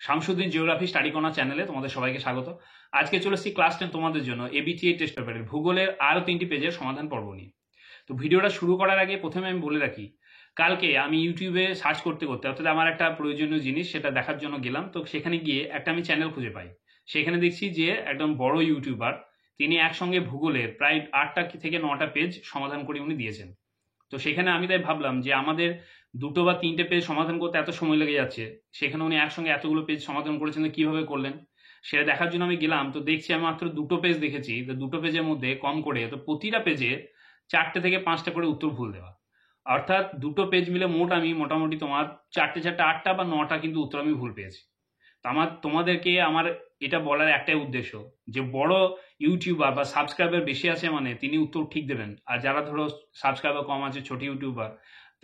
Shamsuddin geography study corner চ্যানেলে তোমাদের সবাইকে স্বাগত। আজকে চলে এসেছি ক্লাস 10 তোমাদের জন্য এবিটিএ টেস্ট পেপারের ভূগোলের আরও 3টি পেজের সমাধান পর্ব নিয়ে। তো ভিডিওটা শুরু করার আগে প্রথমে আমি বলে রাখি, কালকে আমি ইউটিউবে সার্চ করতে করতে অর্থাৎ আমার একটা প্রয়োজনীয় জিনিস সেটা দেখার জন্য গেলাম। তো সেখানে গিয়ে একটা আমি চ্যানেল খুঁজে পাই। সেখানে দেখছি যে একদম বড় ইউটিউবার, তিনি একসঙ্গে ভূগোলের প্রায় 8টা থেকে 9টা পেজ সমাধান করে উনি দিয়েছেন। তো সেখানে আমি তাই ভাবলাম যে আমাদের 2টো বা 3টে পেজ সমাধান করতে এত সময় লেগে যাচ্ছে, সেখানে উনি একসঙ্গে এতগুলো পেজ সমাধান করেছেন, তো কিভাবে করলেন সেটা দেখার জন্য আমি গেলাম। তো দেখছি আমি মাত্র 2টো পেজ দেখেছি। তো 2টো পেজের মধ্যে কম করে তো প্রতিটা পেজে 4টে থেকে 5টা করে উত্তর ভুল দেওয়া। অর্থাৎ 2টো পেজ মিলে আমি মোটামুটি তোমার 4টে 8টা বা 9টা কিন্তু উত্তর আমি ভুল পেয়েছি। তো তোমাদেরকে আমার এটা বলার একটাই উদ্দেশ্য যে বড় ইউটিউবার বা সাবস্ক্রাইবার বেশি আছে মানে তিনি উত্তর ঠিক দেবেন, আর যারা ধরো সাবস্ক্রাইবার কম আছে, ছোট ইউটিউবার,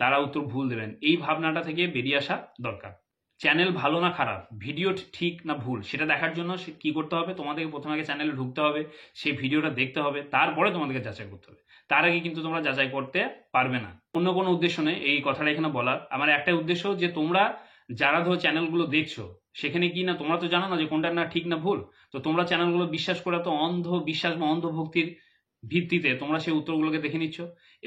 তারা উত্তর ভুল দেবেন। এই ভাবনাটা থেকে বেরিয়ে আসা দরকার। চ্যানেল ভালো না খারাপ, ভিডিও ঠিক না ভুল, সেটা দেখার জন্য কি করতে হবে, তোমাদেরকে প্রথমে আগে চ্যানেলে ঢুকতে হবে, সেই ভিডিওটা দেখতে হবে, তারপরে তোমাদেরকে যাচাই করতে হবে। তার আগে কিন্তু তোমরা যাচাই করতে পারবে না। অন্য কোনো উদ্দেশ্য নেই এই কথাটা এখানে বলার। আমার একটাই উদ্দেশ্য যে তোমরা যারা ধরো চ্যানেলগুলো দেখছো, সেখানে কি না তোমরা তো জানো না যে কোনটা না ঠিক না ভুল। তো তোমরা চ্যানেলগুলো বিশ্বাস করে তো অন্ধ বিশ্বাস বা অন্ধভক্তির ভিত্তিতে তোমরা সেই উত্তরগুলোকে দেখে নিচ্ছ,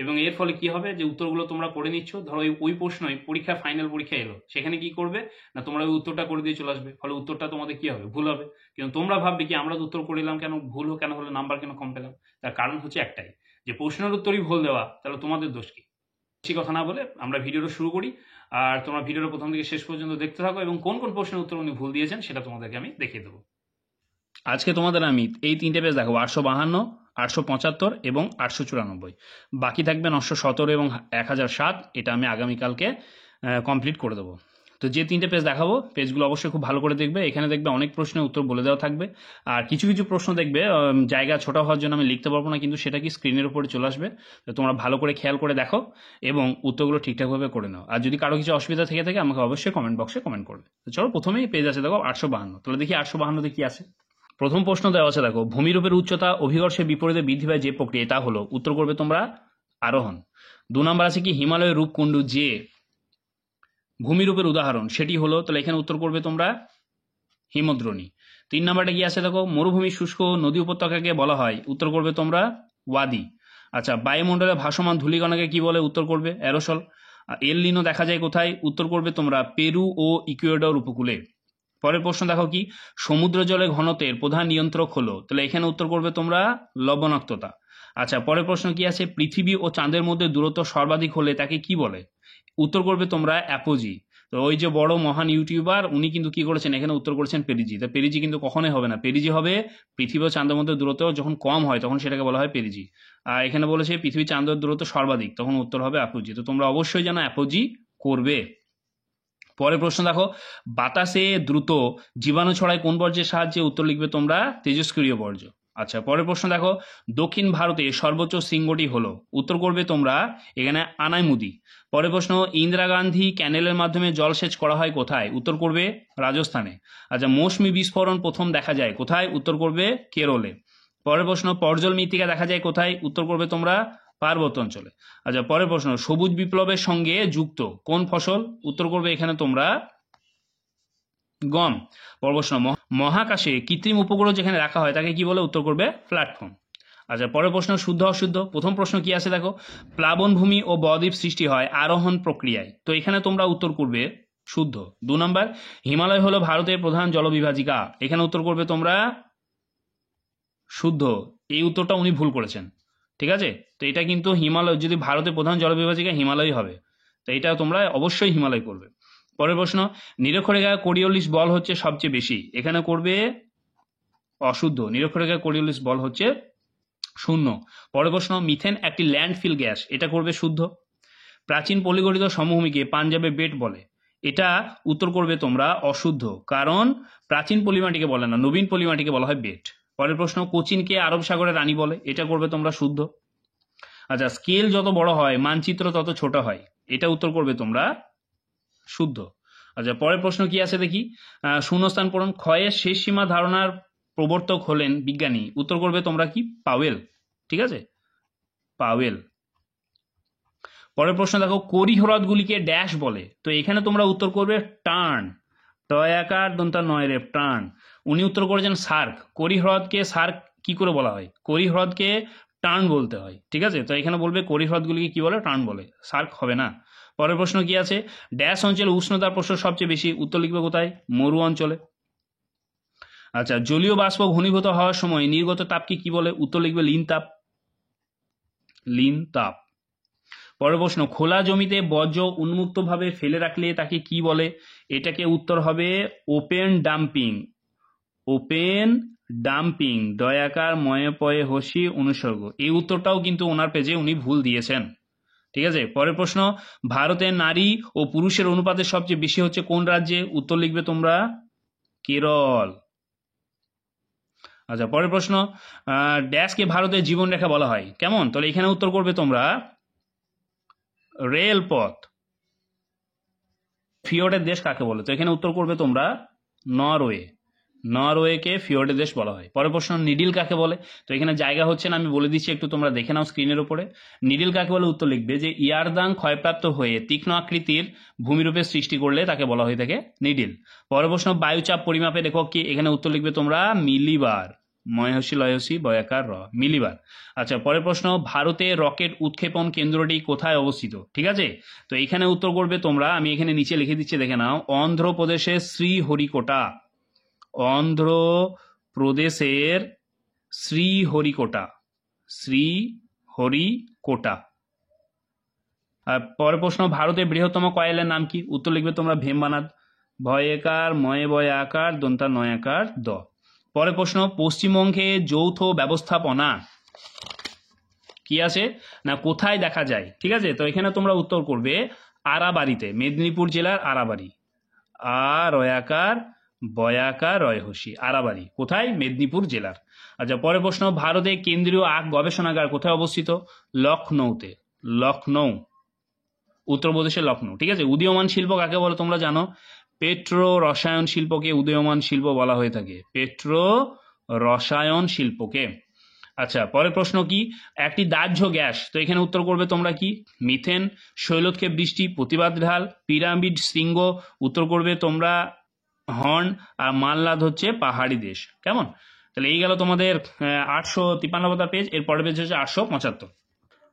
এবং এর ফলে কি হবে যে উত্তরগুলো তোমরা করে নিচ্ছ। ধরো ওই প্রশ্নই পরীক্ষা, ফাইনাল পরীক্ষা এলো, সেখানে কি করবে না তোমরা ওই উত্তরটা করে দিয়ে চলে আসবে, ফলে উত্তরটা তোমাদের কি হবে, ভুল হবে। কিন্তু তোমরা ভাববে কি আমরা তো উত্তর করিলাম, কেন ভুল কেন হলো, নাম্বার কেন কম পেলাম? তার কারণ হচ্ছে একটাই, যে প্রশ্নের উত্তরই ভুল দেওয়া। তাহলে তোমাদের দোষ কি? বেশি কথা না বলে আমরা ভিডিওটা শুরু করি, আর তোমরা ভিডিওটা প্রথম থেকে শেষ পর্যন্ত দেখতে থাকো, এবং কোন কোন প্রশ্নের উত্তর উনি ভুল দিয়েছেন সেটা তোমাদেরকে আমি দেখিয়ে দেবো। আজকে তোমাদের আমি এই 3টে পেজ দেখাবো, 852, 875 এবং 894। বাকি থাকবে 917 এবং 1007। এটা আমি আগামীকালকে কমপ্লিট করে দেবো। তো যে 3টে পেজ দেখাবো, পেজগুলো অবশ্যই খুব ভালো করে দেখবে। এখানে দেখবে অনেক প্রশ্নের উত্তর বলে দেওয়া থাকবে, আর কিছু কিছু প্রশ্ন দেখবে জায়গা ছোট হওয়ার জন্য আমি লিখতে পারবো না, কিন্তু সেটা কি স্ক্রিনের উপরে চলে আসবে। তো তোমরা ভালো করে খেয়াল করে দেখো এবং উত্তরগুলো ঠিকঠাকভাবে করে নাও। আর যদি কারো কিছু অসুবিধা থেকে থাকে আমাকে অবশ্যই কমেন্ট বক্সে কমেন্ট করবে। তো চলো, প্রথমেই পেজ আছে দেখো 852। তাহলে দেখি 852 কি আছে। প্রথম প্রশ্ন দেওয়া আছে দেখো, ভূমিরূপের উচ্চতা অভিকর্ষের বিপরীতে বৃদ্ধি পায় যে প্রক্রিয়া, তা হলো, উত্তর করবে তোমরা আরোহণ। 2 নম্বর আছে কি, হিমালয়ের রূপকুণ্ড যে ভূমিরূপের উদাহরণ, সেটি হলো, তাহলে এখানে উত্তর করবে তোমরা হিমদ্রোণী। 3 নম্বরটা কি আছে দেখো, মরুভূমি শুষ্ক নদী উপত্যকাকে বলা হয়, উত্তর করবে তোমরা ওয়াদি। আচ্ছা, বায়ুমণ্ডলে ভাসমান ধূলিকণাকে কি বলে, উত্তর করবে অ্যারোসল। এল নিনো দেখা যায় কোথায়, উত্তর করবে তোমরা পেরু ও ইকুয়েডর উপকূলে। পরের প্রশ্ন দেখো কি, সমুদ্র জলে ঘনত্বের প্রধান নিয়ন্ত্রক হলো, তাহলে এখানে উত্তর করবে তোমরা লবণাক্ততা। আচ্ছা, পরের প্রশ্ন কি আছে, পৃথিবী ও চাঁদের মধ্যে দূরত্ব সর্বাধিক হলে তাকে কি বলে, উত্তর করবে তোমরা অ্যাপোজি। তো ওই যে বড় মহান ইউটিউবার, উনি কিন্তু কি করেছেন, এখানে উত্তর করেছেন পেরিজি। তো পেরিজি কিন্তু কখনোই হবে না, পেরিজি হবে পৃথিবী ও চাঁদের মধ্যে দূরত্ব যখন কম হয় তখন সেটাকে বলা হয় পেরিজি। আর এখানে বলেছে পৃথিবী চাঁদের দূরত্ব সর্বাধিক, তখন উত্তর হবে অ্যাপোজি। তো তোমরা অবশ্যই যেন অ্যাপোজি করবে। পরের প্রশ্ন দেখো, বাতাসে দ্রুত জীবাণু ছড়ায় কোন বর্জ্যের সাহায্যে, উত্তর লিখবে তোমরা তেজস্ক্রিয় বর্জ্য। আচ্ছা, পরের প্রশ্ন দেখো, দক্ষিণ ভারতে সর্বোচ্চ শৃঙ্গটি হলো, উত্তর করবে তোমরা এখানে আনাইমুদি। পরের প্রশ্ন, ইন্দিরা গান্ধী ক্যানেলের মাধ্যমে জলসেচ করা হয় কোথায়, উত্তর করবে রাজস্থানে। আচ্ছা, মৌসুমী বিস্ফোরণ প্রথম দেখা যায় কোথায়, উত্তর করবে কেরলে। পরের প্রশ্ন, পর্জল মৃত্তিকা দেখা যায় কোথায়, উত্তর করবে তোমরা পার্বত্য অঞ্চলে। আচ্ছা, পরের প্রশ্ন, সবুজ বিপ্লবের সঙ্গে যুক্ত কোন ফসল, উত্তর করবে এখানে তোমরা গম। পরের প্রশ্ন, মহাকাশে কৃত্রিম উপগ্রহ যেখানে রাখা হয় তাকে কি বলে, উত্তর করবে প্ল্যাটফর্ম। আচ্ছা, পরের প্রশ্ন, শুদ্ধ অশুদ্ধ। প্রথম প্রশ্ন কি আছে দেখো, প্লাবনভূমি ও বদ্বীপ সৃষ্টি হয় আরোহণ প্রক্রিয়ায়, তো এখানে তোমরা উত্তর করবে শুদ্ধ। 2 নম্বর, হিমালয় হলো ভারতের প্রধান জলবিভাজিকা, এখানে উত্তর করবে তোমরা শুদ্ধ। এই উত্তরটা উনি ভুল করেছেন, ঠিক আছে। তো এটা কিন্তু হিমালয়, যদি ভারতের প্রধান জলবিভাজিকা হিমালয় হবে, তো এটা তোমরা অবশ্যই হিমালয় করবে। পরের প্রশ্ন, নিরক্ষরেখা কোরিওলিস বল হচ্ছে সবচেয়ে বেশি, এখানে করবে অশুদ্ধ, নিরক্ষরেখা কোরিওলিস বল হচ্ছে 0। পরের প্রশ্ন, মিথেন একটি ল্যান্ডফিল গ্যাস, এটা করবে শুদ্ধ। প্রাচীন পলিগঠিত সমভূমিকে পাঞ্জাবে বেট বলে, এটা উত্তর করবে তোমরা অশুদ্ধ, কারণ প্রাচীন পলিমাটিকে বলে না, নবীন পলিমাটিকে বলা হয় বেট। পরের প্রশ্ন, কোচিনকে আরব সাগরের রানী বলে, এটা করবে তোমরা শুদ্ধ। আচ্ছা, স্কেল যত বড় হয় মানচিত্র তত ছোট হয়, এটা উত্তর করবে তোমরা শুদ্ধ। আচ্ছা, পরের প্রশ্ন কি আছে দেখি, শূন্যস্থান পূরণ। ক্ষয়ের শেষ সীমা ধারণার প্রবর্তক হলেন বিজ্ঞানী, উত্তর করবে তোমরা কি পাওয়েল, ঠিক আছে, পাওয়েল। পরের প্রশ্ন দেখো, কোরি হ্রদগুলিকে ড্যাশ বলে, তো এখানে তোমরা উত্তর করবে টার্ন, টয়াকার দন্তা নয় রেপ টার্ন। উনি উত্তর করেছেন সার্ক। করি হ্রদকে সার্ক কি করে বলা হয়? করি হ্রদকে টার্ন বলতে হয়, ঠিক আছে? তো এখানে বলবে করি হ্রদগুলিকে কি বলে? টার্ন বলে, সার্ক হবে না। পরের প্রশ্ন কি আছে? ড্যাশ অঞ্চলে উষ্ণতার প্রসার সবচেয়ে বেশি, উত্তর লিখবে কোথায়? মরু অঞ্চলে। আচ্ছা, জলীয় বাষ্প ঘনীভূত হওয়ার সময় নির্গত তাপকে কি বলে? উত্তর লিখবে লিন তাপ। লিন তাপ। পরের প্রশ্ন, খোলা জমিতে বর্জ্য উন্মুক্তভাবে ফেলে রাখলে তাকে কি বলে? এটাকে উত্তর হবে ওপেন ডাম্পিং। ওপেন ডাম্পিং, দয়াকার ময়ে পয়ে হসি অনুসর্গ। এই উত্তরটাও কিন্তু ওনার পেজে উনি ভুল দিয়েছেন, ঠিক আছে? পরের প্রশ্ন, ভারতের নারী ও পুরুষের অনুপাতের সবচেয়ে বেশি হচ্ছে কোন রাজ্যে? উত্তর লিখবে তোমরা কেরল। আচ্ছা, পরের প্রশ্ন, ড্যাশকে ভারতের জীবনরেখা বলা হয় কেমন? তাহলে এখানে উত্তর করবে তোমরা রেলপথ। ফিওর্ডের দেশ কাকে বলে? তো এখানে উত্তর করবে তোমরা নরওয়ে। নরওয়েকে ফিওর্ডের দেশ বলা হয়। পরের প্রশ্ন, নিডিল কাকে বলে? তো এখানে জায়গা হচ্ছে না, আমি বলে দিচ্ছি, একটু তোমরা দেখে নাও স্ক্রিনের উপরে। নিডিল কাকে বলে? উত্তর লিখবে যে ইয়ারদাং ক্ষয়প্রাপ্ত হয়ে তীক্ষ্ণ আকৃতির ভূমিরূপে সৃষ্টি করলে তাকে বলা হয়ে থাকে নিডিল। পরের প্রশ্ন, বায়ুচাপ পরিমাপের একক কি? এখানে উত্তর লিখবে তোমরা মিলিবার। ময়হসি লয়সি বয়াকার র, মিলিবার। আচ্ছা, পরের প্রশ্ন, ভারতের রকেট উৎক্ষেপণ কেন্দ্রটি কোথায় অবস্থিত? ঠিক আছে, তো এখানে উত্তর করবে তোমরা, আমি এখানে নিচে লিখে দিচ্ছি, দেখে নাও, অন্ধ্রপ্রদেশের শ্রীহরিকোটা। অন্ধ্রপ্রদেশের শ্রীহরিকোটা। শ্রীহরিকোটা। আর পরের প্রশ্ন, ভারতের বৃহত্তম কয়লার নাম কি? উত্তর লিখবে তোমরা ভেম্বানাদ। ভয়েকার ময়ে বয় আকার দন্তা নয় আকার দ। পরের প্রশ্ন, পশ্চিমবঙ্গে যৌথ ব্যবস্থাপনা কি আছে না কোথায় দেখা যায়? ঠিক আছে, তো এখানে তোমরা উত্তর করবে আরাবাড়িতে, মেদিনীপুর জেলার আরাবাড়ি। আর রয়াকার বয়াকার রয়হসি, আরাবাড়ি কোথায়? মেদিনীপুর জেলার। আচ্ছা, পরের প্রশ্ন, ভারতের কেন্দ্রীয় আখ গবেষণাগার কোথায় অবস্থিত? লখনৌতে। লখনৌ, উত্তরপ্রদেশের লখনৌ। ঠিক আছে, উদীয়মান শিল্প কাকে বলে তোমরা জানো? পেট্রো রসায়ন শিল্পকে উদীয়মান শিল্প বলা হয়ে থাকে। পেট্রো রসায়ন শিল্পকে। আচ্ছা, পরের প্রশ্ন কি? একটি দাহ্য গ্যাস, তো এখানে উত্তর করবে তোমরা কি? মিথেন। শৈলোৎক্ষেপ বৃষ্টি, প্রতিবাদ ঢাল, পিরামিড শৃঙ্গ, উত্তর করবে তোমরা হর্ন। আর মাল্লাদ হচ্ছে পাহাড়ি দেশ। কেমন? তাহলে এই গেল তোমাদের 853 পেজ। এর পরের পেজ হচ্ছে 875।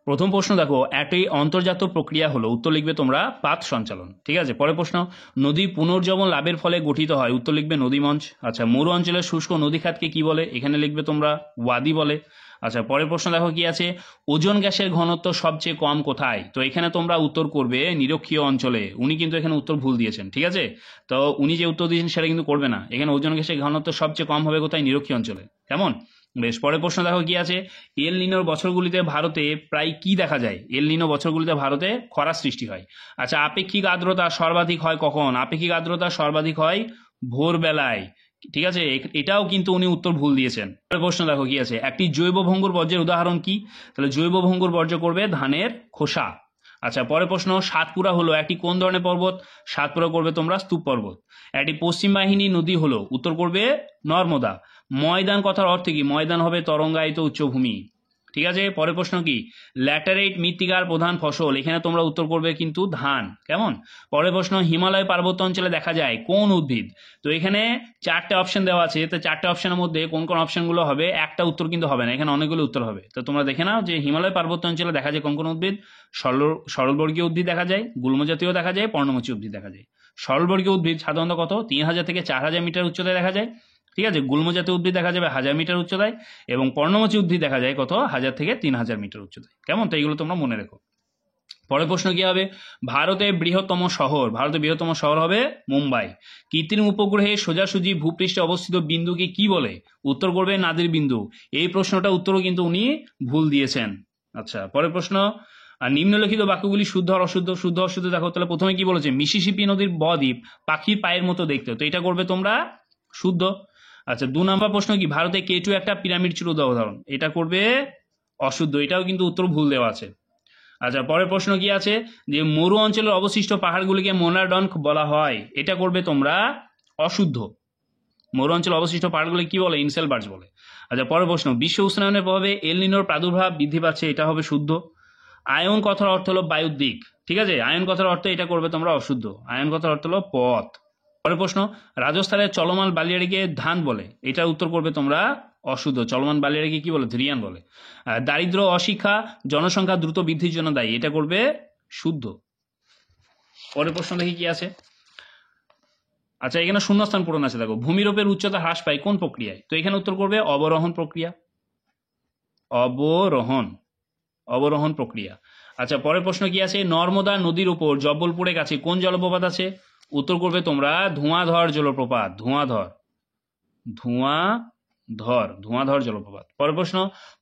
প্রথম প্রশ্ন দেখো, একটি অন্তর্জাত প্রক্রিয়া হলো, উত্তর লিখবে তোমরা পাত সঞ্চালন। ঠিক আছে, পরের প্রশ্ন, নদী পুনর্জীবন লাভের ফলে গঠিত হয়, উত্তর লিখবে নদীমঞ্চ। আচ্ছা, মরু অঞ্চলের শুষ্ক নদী খাতকে কি বলে? এখানে লিখবে তোমরা ওয়াদি বলে। আচ্ছা, পরের প্রশ্ন দেখো কি আছে, ওজোন গ্যাসের ঘনত্ব সবচেয়ে কম কোথায়? তো এখানে তোমরা উত্তর করবে নিরক্ষীয় অঞ্চলে। উনি কিন্তু এখানে উত্তর ভুল দিয়েছেন, ঠিক আছে? তো উনি যে উত্তর দিয়েছেন সেটা কিন্তু করবে না। এখানে ওজোন গ্যাসের ঘনত্ব সবচেয়ে কম হবে কোথায়? নিরক্ষীয় অঞ্চলে। কেমন? বেশ, পরের প্রশ্ন দেখো কি আছে, এল নিনোর বছরগুলিতে ভারতে প্রায় কি দেখা যায়? এল নিনো বছরগুলিতে ভারতে খরা সৃষ্টি হয়। আচ্ছা, আপেক্ষিক আর্দ্রতা সর্বাধিক হয় কখন? আপেক্ষিক আর্দ্রতা সর্বাধিক হয় ভোরবেলায়। ঠিক আছে, এটাও কিন্তু উনি উত্তর ভুল দিয়েছেন। পরের প্রশ্ন দেখো কি আছে, একটি জৈব ভঙ্গুর বর্জ্যের উদাহরণ কি? তাহলে জৈব ভঙ্গুর বর্জ্য করবে ধানের খোসা। আচ্ছা, পরের প্রশ্ন, সাতপুরা হলো একটি কোন ধরনের পর্বত? সাতপুরা করবে তোমরা স্তূপ পর্বত। একটি পশ্চিম বাহিনী নদী হলো, উত্তর করবে নর্মদা। ময়দান কথার অর্থ কি? ময়দান হবে তরঙ্গায়িত উচ্চভূমি। ঠিক আছে, পরের প্রশ্ন কি, ল্যাটারাইট মৃত্তিকার প্রধান ফসল? এখানে তোমরা উত্তর করবে কিন্তু ধান। কেমন? পরের প্রশ্ন, হিমালয় পার্বত্য অঞ্চলে দেখা যায় কোন উদ্ভিদ? তো এখানে 4টে অপশন দেওয়া আছে, তো 4টে অপশনের মধ্যে কোন কোন অপশনগুলো হবে? একটা উত্তর কিন্তু হবে না, এখানে অনেকগুলো উত্তর হবে। তো তোমরা দেখে নাও যে হিমালয় পার্বত্য অঞ্চলে দেখা যায় কোন কোন উদ্ভিদ। সরলবর্গীয় উদ্ভিদ দেখা যায়, গুল্মজাতীয় দেখা যায়, পর্ণমোচী উদ্ভিদ দেখা যায়। সরলবর্গীয় উদ্ভিদ সাধারণত কত? 3000 থেকে 4000 মিটার উচ্চতায় দেখা যায়। ঠিক আছে, গুল্মজাতীয় উদ্ভিদ দেখা যাবে 1000 মিটার উচ্চতায়, এবং পর্ণমোচী উদ্ভিদ দেখা যায় কত? 1000 থেকে 3000 মিটার উচ্চতায়। কেমন? তো এইগুলো তোমরা মনে রেখো। পরের প্রশ্ন কি হবে, ভারতের বৃহত্তম শহর হবে মুম্বাই। কৃত্রিম উপগ্রহে সোজাসুজি ভূপৃষ্ঠে অবস্থিত বিন্দুকে কি বলে? উত্তর করবে নাদির বিন্দু। এই প্রশ্নটা উত্তরও কিন্তু উনি ভুল দিয়েছেন। আচ্ছা, পরের প্রশ্ন, আর নিম্নলিখিত বাক্যগুলি শুদ্ধ আর অশুদ্ধ। শুদ্ধ অশুদ্ধ দেখো, তাহলে প্রথমে কি বলেছে? মিসিসিপি নদীর বদ্বীপ পাখির পায়ের মতো দেখতে, তো এটা করবে তোমরা শুদ্ধ। আচ্ছা, 2 নম্বর প্রশ্ন কি, ভারতে K2 একটা পিরামিড ছিল উদাহরণ, এটা করবে অশুদ্ধ, এটাও কিন্তু উত্তর ভুল দেওয়া আছে। আচ্ছা, পরের প্রশ্ন কি আছে, যে মরু অঞ্চলের অবশিষ্ট পাহাড়গুলিকে মোনাডন্ক বলা হয়, এটা করবে তোমরা অশুদ্ধ। মরু অঞ্চলের অবশিষ্ট পাহাড়গুলি কি বলে? ইনসেলবার্জ বলে। আচ্ছা, পরের প্রশ্ন, বিশ্ব উষ্ণায়নের প্রভাবে এল নিনোর প্রাদুর্ভাব বৃদ্ধি পাচ্ছে, এটা হবে শুদ্ধ। আয়ন কথার অর্থ হলো বায়ুর দিক। ঠিক আছে, আয়ন কথার অর্থ, এটা করবে তোমরা অশুদ্ধ। আয়ন কথার অর্থ হলো পথ। পরের প্রশ্ন, রাজস্থানের চলমান বালিয়াড়িকে ধান বলে, এটার উত্তর করবে তোমরা অশুদ্ধ। চলমান বালিয়াড়িকে কি বলে? ধ্রিয়ান বলে। দারিদ্র, অশিক্ষা, জনসংখ্যা দ্রুত বৃদ্ধির জন্য দায়ী, এটা করবে শুদ্ধ। পরের প্রশ্ন দেখি কি আছে। আচ্ছা, এখানে শূন্যস্থান পূরণ আছে। দেখো, ভূমিরূপের উচ্চতা হ্রাস পায় কোন প্রক্রিয়ায়? তো এখানে উত্তর করবে অবরোহণ প্রক্রিয়া। অবরোহণ প্রক্রিয়া। আচ্ছা, পরের প্রশ্ন কি আছে। নর্মদা নদীর উপর জব্বলপুরের কাছে কোন জলপ্রপাত আছে? উত্তর করবে তোমরা ধোঁয়াধর জলপ্রপাত। ধোঁয়াধর জলপ্রপাত। পরের প্রশ্ন,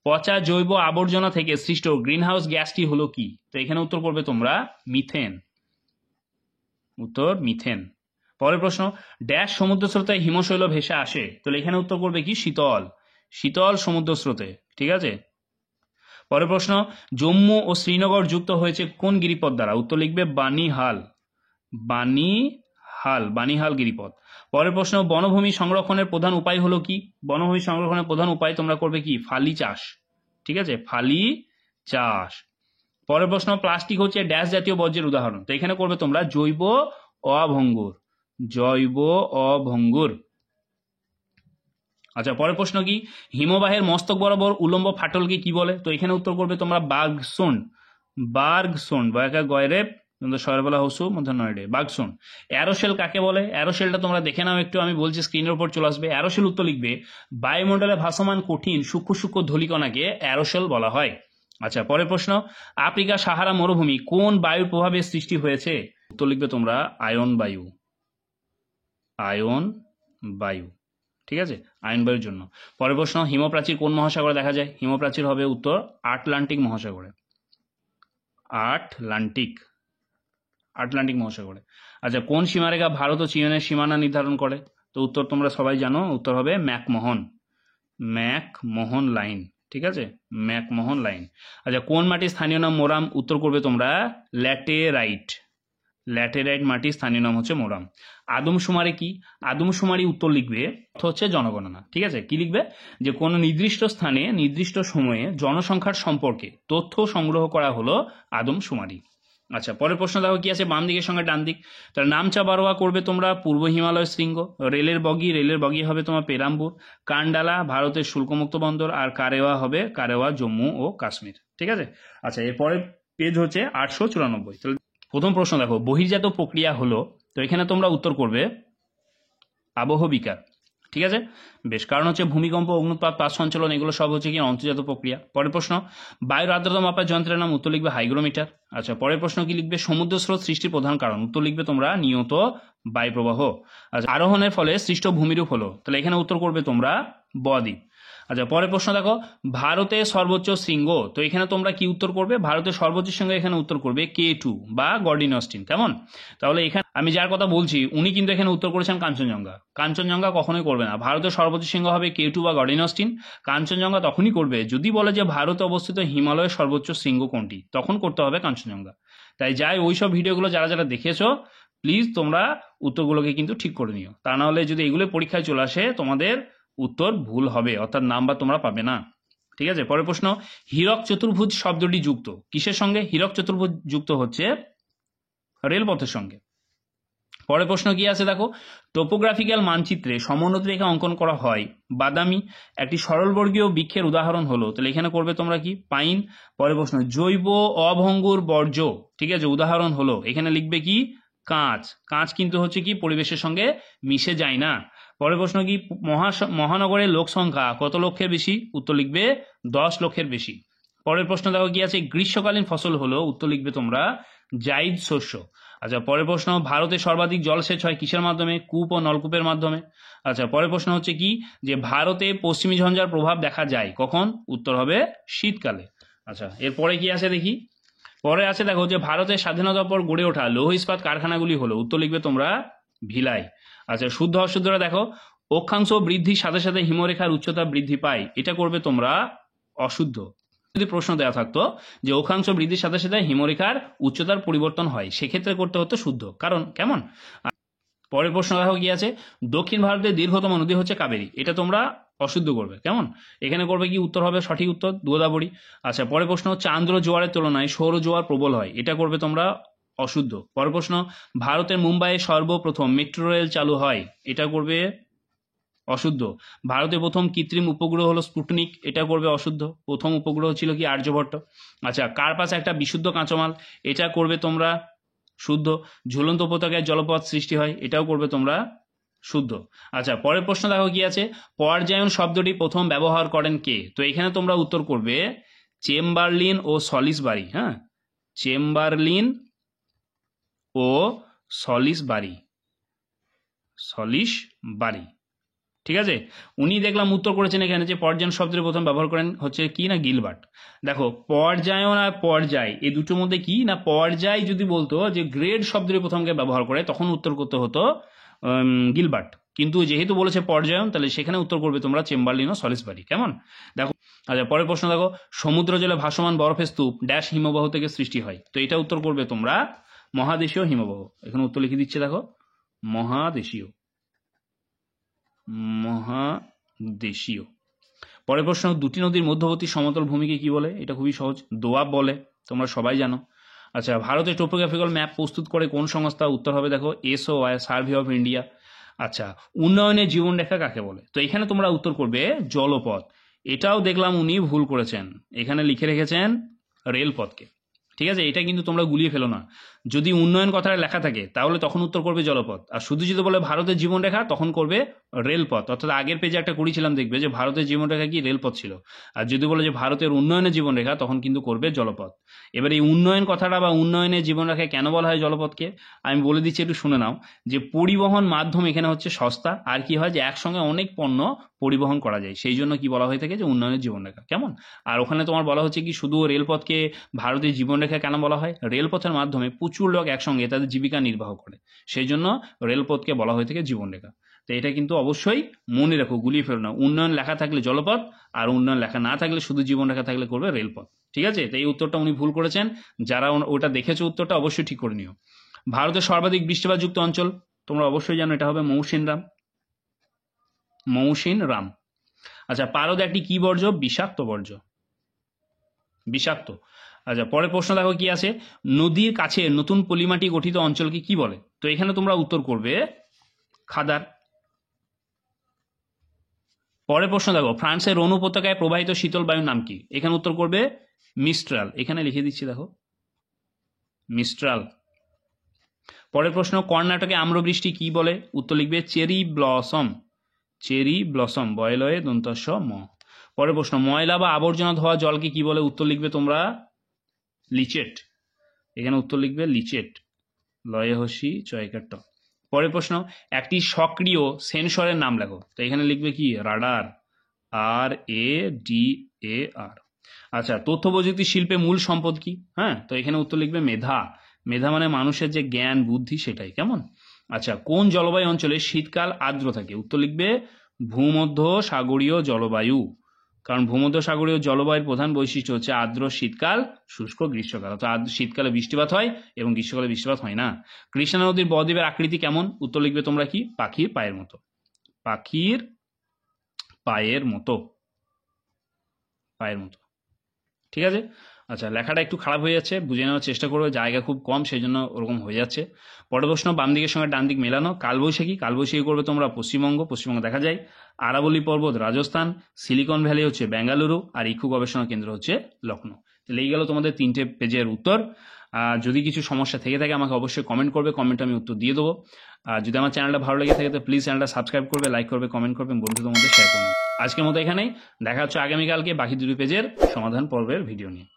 পচা জৈব আবর্জনা থেকে সৃষ্ট গ্রিনহাউস গ্যাসটি হলো কি? তো এখানে উত্তর করবে তোমরা মিথেন। মিথেন। পরের প্রশ্ন, ড্যাশ সমুদ্র স্রোতে হিমশৈল ভেসে আসে, তো এখানে উত্তর করবে কি? শীতল সমুদ্র স্রোতে। ঠিক আছে। পরের প্রশ্ন, জম্মু ও শ্রীনগর যুক্ত হয়েছে কোন গিরিপথ দ্বারা? উত্তর লিখবে বানিহাল গিরিপথ। পরের প্রশ্ন, বনভূমি সংরক্ষণের প্রধান উপায় হলো কি? বনভূমি সংরক্ষণের প্রধান উপায় তোমরা করবে কি? ফালি চাষ। ঠিক আছে, ফালি চাষ। পরের প্রশ্ন, প্লাস্টিক হচ্ছে ড্যাশ জাতীয় বর্জ্যের উদাহরণ, তো এখানে করবে তোমরা জৈব অভঙ্গুর। আচ্ছা, পরের প্রশ্ন কি? হিমবাহের মস্তক বরাবর উলম্ব ফাটলকে কি বলে? তো এখানে উত্তর করবে তোমরা বার্গসোন্ড গয়রেব সরবেলা হসু মধ্যে বার্গসোন্ড। অ্যারোসেল কাকে বলে? অ্যারোসেলটা তোমরা দেখে নাও একটু, আমি বলছি স্ক্রিনের উপর চলে আসবে। অ্যারোসেল উত্তর লিখবে বায়ুমণ্ডলে ভাসমান কঠিন সূক্ষ্ম ধূলিকণাকে অ্যারোসেল বলা হয়। আচ্ছা, পরের প্রশ্ন, আফ্রিকা সাহারা মরুভূমি কোন বায়ুর প্রভাবে সৃষ্টি হয়েছে? উত্তর লিখবে তোমরা আয়ন বায়ু। ঠিক আছে, আয়ন বায়ুর জন্য। পরের প্রশ্ন, হিমপ্রাচীর কোন মহাসাগরে দেখা যায়? হিমপ্রাচীর হবে উত্তর আটলান্টিক মহাসাগরে। আচ্ছা, কোন সীমারেখা ভারত ও চীনের সীমানা নির্ধারণ করে? তো উত্তর তোমরা সবাই জানো, উত্তর হবে ম্যাকমোহন লাইন। ঠিক আছে, ম্যাকমোহন লাইন। আচ্ছা, কোন মাটির স্থানীয় নাম মোরাম? উত্তর করবে তোমরা ল্যাটেরাইট মাটির স্থানীয় নাম হচ্ছে মোরাম। আদমশুমারি কি? আদমশুমারি উত্তর লিখবে হচ্ছে জনগণনা। ঠিক আছে, কি লিখবে? যে কোনো নির্দিষ্ট স্থানে নির্দিষ্ট সময়ে জনসংখ্যার সম্পর্কে তথ্য সংগ্রহ করা হলো আদমশুমারি। আচ্ছা, পরের প্রশ্ন দেখো কি আছে। বাম দিকের সঙ্গে ডান দিক, তাহলে নামচা বারোয়া করবে তোমরা পূর্ব হিমালয় শৃঙ্গ। রেলের বগি হবে তোমার পেরাম্বুর। কান্ডালা ভারতের শুল্কমুক্ত বন্দর। আর কারেওয়া জম্মু ও কাশ্মীর। ঠিক আছে। আচ্ছা, এরপরে পেজ হচ্ছে 894। তাহলে প্রথম প্রশ্ন দেখো, বহির্জাত প্রক্রিয়া হলো, তো এখানে তোমরা উত্তর করবে আবহবিকার। ঠিক আছে, বেশ, কারণ হচ্ছে ভূমিকম্প, অগ্নুৎপাত, পাত সঞ্চালন, এগুলো সব হচ্ছে কি অন্তর্জাত প্রক্রিয়া। পরের প্রশ্ন, বায়ুর আর্দ্রতা মাপার যন্ত্রের নাম? উত্তর লিখবে হাইগ্রোমিটার। আচ্ছা, পরের প্রশ্ন কি লিখবে? সমুদ্র স্রোত সৃষ্টির প্রধান কারণ? উত্তর লিখবে তোমরা নিয়ত বায়ুপ্রবাহ। আচ্ছা, আরোহণের ফলে সৃষ্ট ভূমিরূপ হলো, তাহলে এখানে উত্তর করবে তোমরা বদ্বীপ। আচ্ছা, পরের প্রশ্ন দেখো, ভারতের সর্বোচ্চ শৃঙ্গ, তো এখানে তোমরা কি উত্তর করবে? ভারতের সর্বোচ্চ শৃঙ্গ এখানে উত্তর করবে K2 বা গর্ডিন অস্টিন। কেমন? তাহলে এখানে আমি যার কথা বলছি উনি কিন্তু এখানে উত্তর করেছেন কাঞ্চনজঙ্ঘা কখনোই করবে না। ভারতের সর্বোচ্চ শৃঙ্গ হবে K2 বা গর্ডিন অস্টিন। কাঞ্চনজঙ্ঘা তখনই করবে যদি বলে যে ভারতে অবস্থিত হিমালয়ের সর্বোচ্চ শৃঙ্গ কোনটি, তখন করতে হবে কাঞ্চনজঙ্ঘা। তাই যাই ওইসব ভিডিওগুলো যারা দেখেছো, প্লিজ তোমরা উত্তরগুলোকে কিন্তু ঠিক করে নিও, তা না হলে যদি এগুলো পরীক্ষায় চলে আসে তোমাদের উত্তর ভুল হবে, অর্থাৎ নাম্বার তোমরা পাবে না। ঠিক আছে। পরের প্রশ্ন, হীরক চতুর্ভুজ শব্দটি যুক্ত কিসের সঙ্গে? হীরক চতুর্ভুজ যুক্ত হচ্ছে রেলপথের সঙ্গে। পরের প্রশ্ন কি আছে দেখো, টোপোগ্রাফিক্যাল মানচিত্রে সমোন্নত রেখা অঙ্কন করা হয় বাদামি একটি সরলবর্গীয় বৃক্ষের উদাহরণ হলো, তাহলে এখানে করবে তোমরা কি? পাইন। পরের প্রশ্ন, জৈব অভঙ্গুর বর্জ্য, ঠিক আছে, উদাহরণ হলো, এখানে লিখবে কি? কাঁচ কিন্তু হচ্ছে কি পরিবেশের সঙ্গে মিশে যায় না। পরের প্রশ্ন কি, মহানগরের লোক সংখ্যা কত লক্ষের বেশি? উত্তর লিখবে 10 লক্ষের বেশি। পরের প্রশ্ন দেখো কি আছে, গ্রীষ্মকালীন ফসল হলো, উত্তর লিখবে তোমরা জাইদ শস্য। আচ্ছা, পরের প্রশ্ন, ভারতে সর্বাধিক জলসেচ হয় কিসের মাধ্যমে? কূপ ও নলকূপের মাধ্যমে। আচ্ছা, পরের প্রশ্ন হচ্ছে কি, যে ভারতে পশ্চিমী ঝঞ্ঝার প্রভাব দেখা যায় কখন? উত্তর হবে শীতকালে। আচ্ছা, এরপরে কি আছে দেখি। পরে আছে দেখো, যে ভারতের স্বাধীনতার পর গড়ে ওঠা লৌহ ইস্পাত কারখানাগুলি হলো, উত্তর লিখবে তোমরা ভিলাই। আচ্ছা, শুদ্ধ অশুদ্ধরা দেখো, অক্ষাংশ বৃদ্ধির সাথে সাথে হিমরেখার উচ্চতা বৃদ্ধি পায়, এটা করবে তোমরা অশুদ্ধ। যদি প্রশ্ন দেওয়া থাকতো যে অক্ষাংশ বৃদ্ধির সাথে সাথে হিমরেখার উচ্চতার পরিবর্তন হয়, সেক্ষেত্রে করতে হতো শুদ্ধ। কারণ কেমন? পরের প্রশ্ন দেখো কি আছে, দক্ষিণ ভারতের দীর্ঘতম নদী হচ্ছে কাবেরী, এটা তোমরা অশুদ্ধ করবে। কেমন? এখানে করবে কি? উত্তর হবে সঠিক উত্তর গোদাবরী। আচ্ছা, পরের প্রশ্ন, চান্দ্র জোয়ারের তুলনায় সৌর জোয়ার প্রবল হয়, এটা করবে তোমরা অশুদ্ধ। পরের প্রশ্ন, ভারতের মুম্বাইয়ে সর্বপ্রথম মেট্রো রেল চালু হয়, এটা করবে অশুদ্ধ। ভারতের প্রথম কৃত্রিম উপগ্রহ হলো স্পুটনিক, এটা করবে অশুদ্ধ। প্রথম উপগ্রহ ছিল কি আর্যভট্ট। আচ্ছা, কার পাশে একটা বিশুদ্ধ কাঁচামাল, এটা করবে তোমরা শুদ্ধ। ঝুলন্ত পতাকায় জলপথ সৃষ্টি হয়, এটাও করবে তোমরা শুদ্ধ। আচ্ছা, পরের প্রশ্ন দেখো কি আছে, পর্যায়ন শব্দটি প্রথম ব্যবহার করেন কে? তো এখানে তোমরা উত্তর করবে চেম্বারলিন ও সলিসবারি। হ্যাঁ, চেম্বারলিন ও সলিসবারি, সলিসবারি, ঠিক আছে। উনি দেখলাম উত্তর করেছেন এখানে যে পর্যায়ন শব্দটি প্রথম ব্যবহার করেন হচ্ছে কি না গিলবার্ট। দেখো, পর্যায়ন আর পর্যায় এই দুটোর মধ্যে কি না, পর্যায় যদি বলতো যে গ্রেড শব্দটি প্রথমকে ব্যবহার করে তখন উত্তর করতে হতো গিলবার্ট, কিন্তু যেহেতু বলেছে পর্যায়ন তাহলে সেখানে উত্তর করবে তোমরা চেম্বারলিন ও সলিসবারি। কেমন? দেখো, আচ্ছা পরের প্রশ্ন দেখো, সমুদ্র জলে ভাসমান বরফের স্তূপ ড্যাশ হিমবাহ থেকে সৃষ্টি হয়, তো এটা উত্তর করবে তোমরা মহাদেশীয় হিমবাহ। এখানে উত্তর লিখে দিচ্ছে দেখো, মহাদেশীয়, মহাদেশীয়। পরের প্রশ্ন, দুটি নদীর মধ্যবর্তী সমতল ভূমিকে কি বলে? এটা খুবই সহজ, দোয়াব বলে, তোমরা সবাই জানো। আচ্ছা, ভারতের টোপোগ্রাফিক্যাল ম্যাপ প্রস্তুত করে কোন সংস্থা? উত্তর হবে দেখো SOI, সার্ভে অফ ইন্ডিয়া। আচ্ছা, উন্নয়নের জীবনরেখা কাকে বলে? তো এখানে তোমরা উত্তর করবে জলপথ। এটাও দেখলাম উনি ভুল করেছেন, এখানে লিখে রেখেছেন রেলপথকে। ঠিক আছে, এটা কিন্তু তোমরা গুলিয়ে ফেলো না। যদি উন্নয়ন কথাটা লেখা থাকে তাহলে তখন উত্তর করবে জলপথ, আর শুধু যদি বলে ভারতের জীবনরেখা তখন করবে রেলপথ। অর্থাৎ আগের পেজে একটা করেছিলাম, দেখবে যে ভারতের জীবনরেখা কি রেলপথ ছিল, আর যদি বলে যে ভারতের উন্নয়নের জীবনরেখা তখন কিন্তু করবে জলপথ। এবার এই উন্নয়ন কথাটা বা উন্নয়নের জীবনরেখায় কেন বলা হয় জলপথকে আমি বলে দিচ্ছি, একটু শুনে নাও। যে পরিবহন মাধ্যম এখানে হচ্ছে সস্তা, আর কি হয় যে একসঙ্গে অনেক পণ্য পরিবহন করা যায়, সেই জন্য কি বলা হয়ে থাকে যে উন্নয়নের জীবনরেখা। কেমন? আর ওখানে তোমার বলা হচ্ছে কি শুধু রেলপথকে ভারতের জীবনরেখা কেন বলা হয়? রেলপথের মাধ্যমে প্রচুর লোক একসঙ্গে তাদের জীবিকা নির্বাহ করে, সেই জন্য রেলপথকে বলা হয়ে থাকে জীবনরেখা। তো এটা কিন্তু অবশ্যই মনে রাখো, গুলিয়ে ফেলো না। উন্নয়ন লেখা থাকলে জলপথ, আর উন্নয়ন লেখা না থাকলে শুধু জীবনরেখা থাকলে করবে রেলপথ। ঠিক আছে, তো এই উত্তরটা উনি ভুল করেছেন, যারা ওটা দেখেছো উত্তরটা অবশ্যই ঠিক করে নিও। ভারতের সর্বাধিক বৃষ্টিপাতযুক্ত অঞ্চল তোমরা অবশ্যই জানো, এটা হবে মৌসিনরাম, মৌসিনরাম। আচ্ছা, পারদ একটি কি বর্জ্য? বিষাক্ত বর্জ্য, বিষাক্ত। আচ্ছা, পরের প্রশ্ন দেখো কি আছে, নদীর কাছে নতুন পলিমাটি গঠিত অঞ্চলকে কি বলে? তো এখানে তোমরা উত্তর করবে খাদার। পরের প্রশ্ন দেখো, ফ্রান্সের রোন উপত্যকায় প্রবাহিত শীতল বায়ুর নাম কি? এখানে উত্তর করবে মিস্ট্রাল, এখানে লিখে দিচ্ছি দেখো, মিস্ট্রাল। পরের প্রশ্ন, কর্ণাটকে আম্রবৃষ্টি কি বলে? উত্তর লিখবে চেরি ব্লসম, চেরি ব্লসম, বয়লয়ে দন্তস্ব ম। পরের প্রশ্ন, ময়লা বা আবর্জনা ধোয়া জলকে কি বলে? উত্তর লিখবে তোমরা লিচেট, এখানে উত্তর লিখবে লিচেট, লয়ে হসি চয়কার ট। পরের প্রশ্ন, একটি সক্রিয় সেন্সরের নাম লেখো। তো এখানে লিখবে কি রাডার, RADAR। আচ্ছা, তথ্য প্রযুক্তি শিল্পে মূল সম্পদ কি? হ্যাঁ, তো এখানে উত্তর লিখবে মেধা, মেধা মানে মানুষের যে জ্ঞান বুদ্ধি সেটাই। কেমন? আচ্ছা, কোন জলবায়ু অঞ্চলে শীতকাল আর্দ্র থাকে? উত্তর লিখবে ভূমধ্য সাগরীয় জলবায়ু, কারণ ভূমধ্য সাগরীয় জলবায়ুর প্রধান বৈশিষ্ট্য হচ্ছে আর্দ্র শীতকাল, শুষ্ক গ্রীষ্মকাল। অর্থাৎ শীতকালে বৃষ্টিপাত হয় এবং গ্রীষ্মকালে বৃষ্টিপাত হয় না। কৃষ্ণা নদীর বদ্বীপের আকৃতি কেমন? উত্তর লিখবে তোমরা কি পাখির পায়ের মতো, পাখির পায়ের মতো, পায়ের মতো। ঠিক আছে। আচ্ছা, লেখাটা একটু খারাপ হয়ে যাচ্ছে, বুঝে নেওয়ার চেষ্টা করবে, জায়গা খুব কম সেই জন্য ওরকম হয়ে যাচ্ছে। পরের প্রশ্ন, বাম দিকের সঙ্গে ডান দিক মেলানো। কালবৈশাখী, কালবৈশাখী করবে তোমরা পশ্চিমবঙ্গ, পশ্চিমবঙ্গ দেখা যায়। আরাবলী পর্বত রাজস্থান, সিলিকন ভ্যালি হচ্ছে বেঙ্গালুরু, আর ইকো গবেষণা কেন্দ্র হচ্ছে লখনৌ। তাহলে এই গেল তোমাদের 3টে পেজের উত্তর। যদি কিছু সমস্যা থেকে থাকে আমাকে অবশ্যই কমেন্ট করবে, কমেন্টে আমি উত্তর দিয়ে দেবো। আর যদি আমার চ্যানেলটা ভালো লেগে থাকে তো প্লিজ চ্যানেলটা সাবস্ক্রাইব করবে, লাইক করবে, কমেন্ট করবে, বন্ধুদের মধ্যে শেয়ার করবে। আজকের মতো এখানেই, দেখা হচ্ছে আগামীকালকে বাকি 2 পেজের সমাধান পর্বের ভিডিও নিয়ে।